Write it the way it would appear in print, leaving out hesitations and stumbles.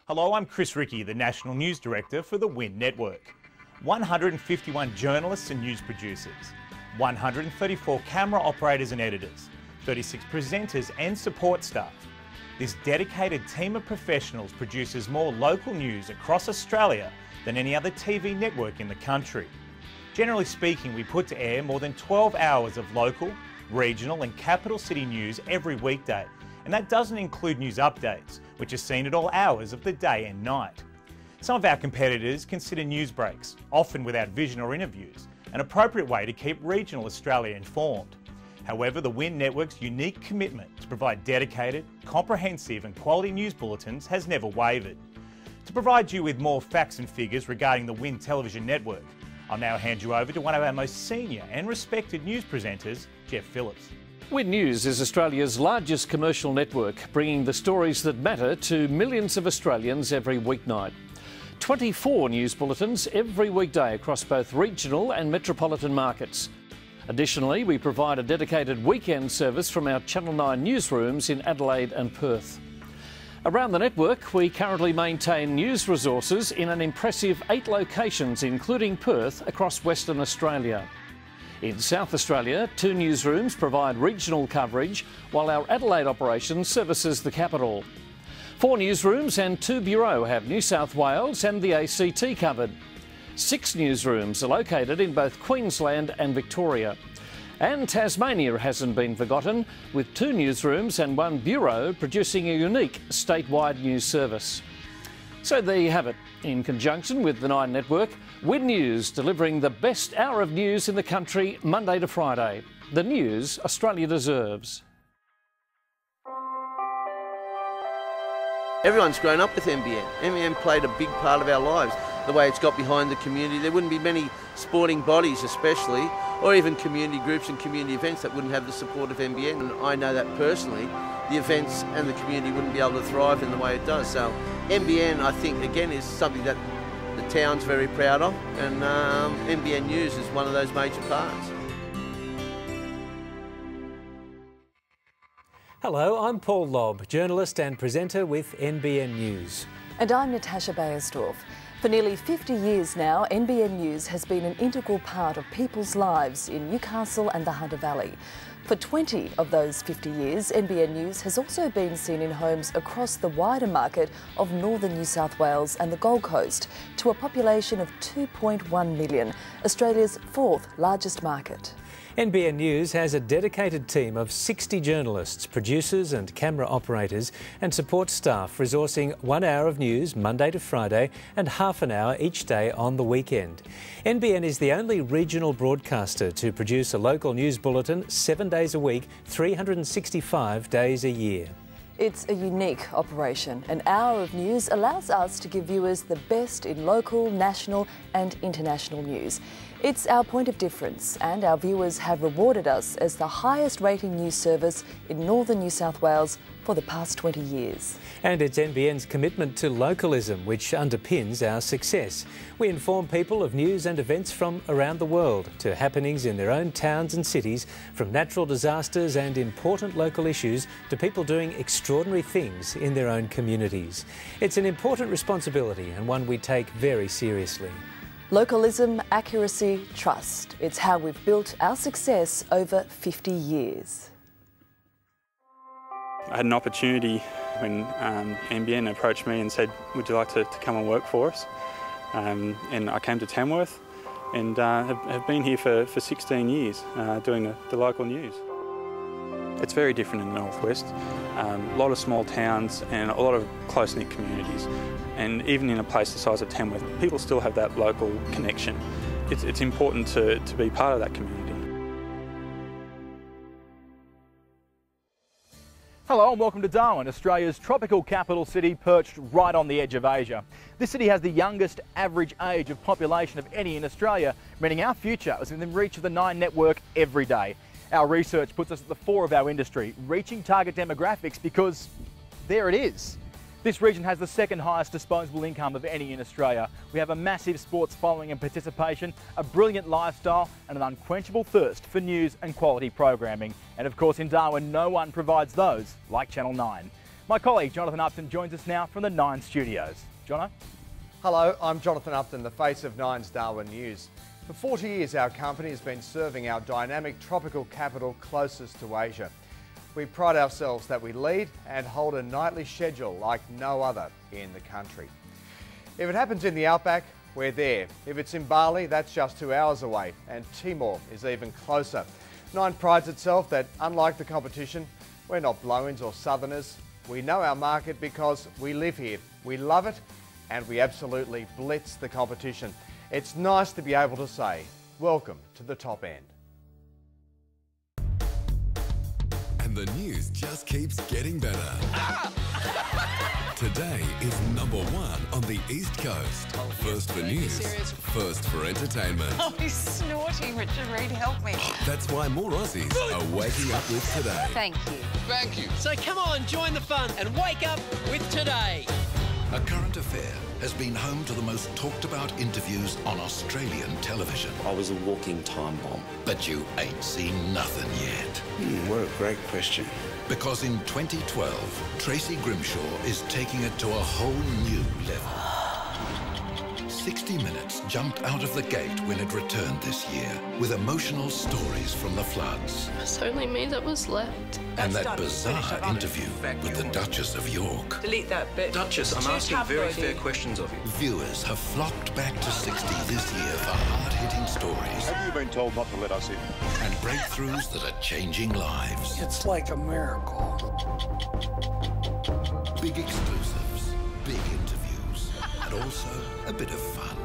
Hello, I'm Chris Rickey, the National News Director for the WIN Network. 151 journalists and news producers, 134 camera operators and editors, 36 presenters and support staff. This dedicated team of professionals produces more local news across Australia than any other TV network in the country. Generally speaking, we put to air more than 12 hours of local, regional and capital city news every weekday, and that doesn't include news updates, which are seen at all hours of the day and night. Some of our competitors consider news breaks, often without vision or interviews, an appropriate way to keep regional Australia informed. However, the WIN Network's unique commitment to provide dedicated, comprehensive and quality news bulletins has never wavered. To provide you with more facts and figures regarding the WIN television network, I'll now hand you over to one of our most senior and respected news presenters, Jeff Phillips. WIN News is Australia's largest commercial network, bringing the stories that matter to millions of Australians every weeknight. 24 news bulletins every weekday across both regional and metropolitan markets. Additionally, we provide a dedicated weekend service from our Channel 9 newsrooms in Adelaide and Perth. Around the network, we currently maintain news resources in an impressive 8 locations, including Perth, across Western Australia. In South Australia, 2 newsrooms provide regional coverage, while our Adelaide operation services the capital. 4 newsrooms and 2 bureaux have New South Wales and the ACT covered. 6 newsrooms are located in both Queensland and Victoria. And Tasmania hasn't been forgotten, with 2 newsrooms and 1 bureau producing a unique statewide news service. So there you have it. In conjunction with the 9 Network, WIN News delivering the best hour of news in the country Monday to Friday. The news Australia deserves. Everyone's grown up with NBN. NBN played a big part of our lives. The way it's got behind the community, there wouldn't be many sporting bodies especially, or even community groups and community events that wouldn't have the support of NBN. And I know that personally, the events and the community wouldn't be able to thrive in the way it does. So NBN, I think, again, is something that the town's very proud of, and NBN News is one of those major parts. Hello, I'm Paul Lobb, journalist and presenter with NBN News. And I'm Natasha Bayersdorf. For nearly 50 years now, NBN News has been an integral part of people's lives in Newcastle and the Hunter Valley. For 20 of those 50 years, NBN News has also been seen in homes across the wider market of northern New South Wales and the Gold Coast, to a population of 2.1 million, Australia's 4th largest market. NBN News has a dedicated team of 60 journalists, producers and camera operators and support staff, resourcing 1 hour of news Monday to Friday and half an hour each day on the weekend. NBN is the only regional broadcaster to produce a local news bulletin 7 days a week, 365 days a year. It's a unique operation. An hour of news allows us to give viewers the best in local, national and international news. It's our point of difference, and our viewers have rewarded us as the highest rating news service in northern New South Wales for the past 20 years. And it's NBN's commitment to localism which underpins our success. We inform people of news and events from around the world, to happenings in their own towns and cities, from natural disasters and important local issues to people doing extraordinary things in their own communities. It's an important responsibility and one we take very seriously. Localism, accuracy, trust. It's how we've built our success over 50 years. I had an opportunity when NBN approached me and said, would you like to come and work for us? And I came to Tamworth and have been here for 16 years doing the local news. It's very different in the northwest. A lot of small towns and a lot of close-knit communities. And even in a place the size of Tamworth, people still have that local connection. It's important to be part of that community. Hello and welcome to Darwin, Australia's tropical capital city perched right on the edge of Asia. This city has the youngest average age of population of any in Australia, meaning our future is within reach of the 9 Network every day. Our research puts us at the fore of our industry, reaching target demographics because there it is. This region has the 2nd highest disposable income of any in Australia. We have a massive sports following and participation, a brilliant lifestyle and an unquenchable thirst for news and quality programming. And of course in Darwin, no one provides those like Channel 9. My colleague Jonathan Upton joins us now from the Nine studios. Jono? Hello, I'm Jonathan Upton, the face of Nine's Darwin News. For 40 years our company has been serving our dynamic tropical capital closest to Asia. We pride ourselves that we lead and hold a nightly schedule like no other in the country. If it happens in the outback, we're there. If it's in Bali, that's just 2 hours away, and Timor is even closer. Nine prides itself that, unlike the competition, we're not blow-ins or southerners. We know our market because we live here, we love it, and we absolutely blitz the competition. It's nice to be able to say, welcome to the top end. And the news just keeps getting better. Today is #1 on the East Coast. First for news, first for entertainment. Oh, he's snorting, Richard Reid, help me. That's why more Aussies are waking up with Today. Thank you. Thank you. So come on, join the fun and wake up with Today. A Current Affair has been home to the most talked about interviews on Australian television. I was a walking time bomb. But you ain't seen nothing yet. What a great question. Because in 2012, Tracy Grimshaw is taking it to a whole new level. 60 Minutes jumped out of the gate when it returned this year with emotional stories from the floods. It's only me that was left. And that bizarre interview with the Duchess of York. Delete that bit. Duchess, I'm asking very fair questions of you. Viewers have flocked back to 60 this year for hard-hitting stories. Have you been told not to let us in? And breakthroughs that are changing lives. It's like a miracle. Big exclusives, big interviews, and also a bit of fun.